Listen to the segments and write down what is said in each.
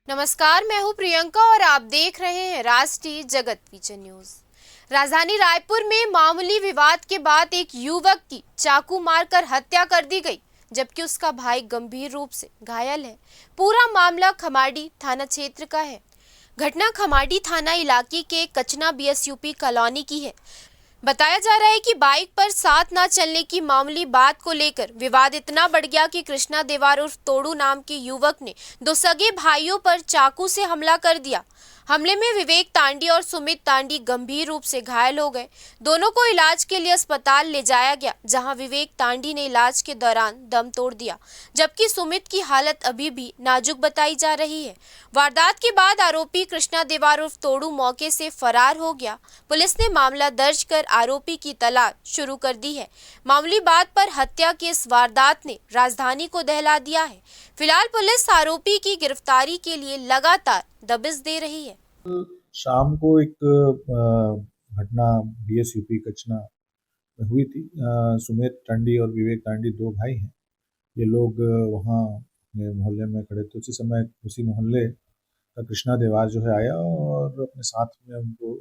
नमस्कार, मैं हूं प्रियंका और आप देख रहे हैं राष्ट्रीय जगत विजन न्यूज। राजधानी रायपुर में मामूली विवाद के बाद एक युवक की चाकू मारकर हत्या कर दी गई, जबकि उसका भाई गंभीर रूप से घायल है। पूरा मामला खमाड़ी थाना क्षेत्र का है। घटना खमाड़ी थाना इलाके के कचना बीएसयूपी कॉलोनी की है। बताया जा रहा है कि बाइक पर साथ ना चलने की मामूली बात को लेकर विवाद इतना बढ़ गया कि कृष्णा देवार उर्फ तोड़ू नाम के युवक ने दो सगे भाइयों पर चाकू से हमला कर दिया। हमले में विवेक तांडी और सुमित तांडी गंभीर रूप से घायल हो गए। दोनों को इलाज के लिए अस्पताल ले जाया गया, जहां विवेक तांडी ने इलाज के दौरान दम तोड़ दिया, जबकि सुमित की हालत अभी भी नाजुक बताई जा रही है। वारदात के बाद आरोपी कृष्णा देवार उर्फ तोड़ू मौके से फरार हो गया। पुलिस ने मामला दर्ज कर आरोपी की तलाश शुरू कर दी है। मामूली बात पर हत्या की इस वारदात ने राजधानी को दहला दिया है। फिलहाल पुलिस आरोपी की गिरफ्तारी के लिए लगातार दबिश दे रही है। शाम को एक घटना बीएसयूपी कचना में हुई थी। सुमित तांडी और विवेक तांडी दो भाई हैं। ये लोग वहाँ अपने मोहल्ले में खड़े थे। उसी समय उसी मोहल्ले का कृष्णा देवार जो है आया और अपने साथ में उनको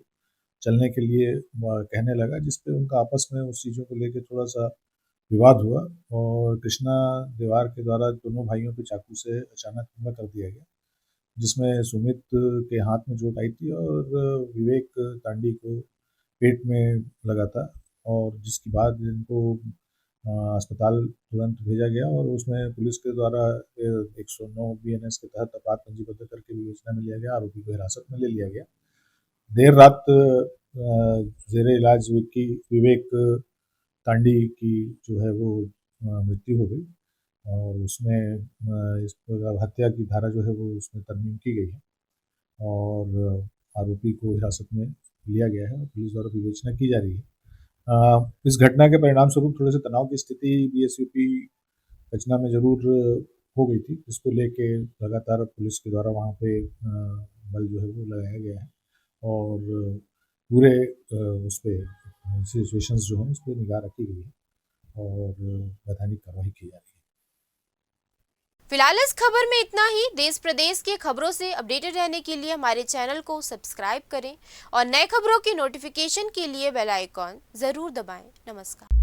चलने के लिए कहने लगा, जिसपे उनका आपस में उस चीज़ों को लेकर थोड़ा सा विवाद हुआ और कृष्णा देवार के द्वारा दोनों भाइयों पे चाकू से अचानक हमला कर दिया गया, जिसमें सुमित के हाथ में चोट आई थी और विवेक तांडी को पेट में लगा था, और जिसके बाद इनको अस्पताल तुरंत भेजा गया और उसमें पुलिस के द्वारा 109 बीएनएस के तहत अपराध पंजीबद्ध करके विवेचना में लिया गया। आरोपी को हिरासत में ले लिया गया। देर रात जेरे इलाज विवेक तांडी की जो है वो मृत्यु हो गई और उसमें इस पर हत्या की धारा जो है वो उसमें तरमीम की गई है और आरोपी को हिरासत में लिया गया है और पुलिस द्वारा विवेचना की जा रही है। इस घटना के परिणाम स्वरूप थोड़े से तनाव की स्थिति बीएसयूपी कचना में जरूर हो गई थी, जिसको लेके लगातार पुलिस के द्वारा वहाँ पे बल जो है वो लगाया गया है और पूरे उस पर सिचुएशंस जो हैं उस पर निगाह रखी गई है और वैधानिक कार्रवाई की जा रही है। फिलहाल इस खबर में इतना ही। देश प्रदेश के खबरों से अपडेटेड रहने के लिए हमारे चैनल को सब्सक्राइब करें और नए खबरों की नोटिफिकेशन के लिए बेल आइकॉन जरूर दबाएं। नमस्कार।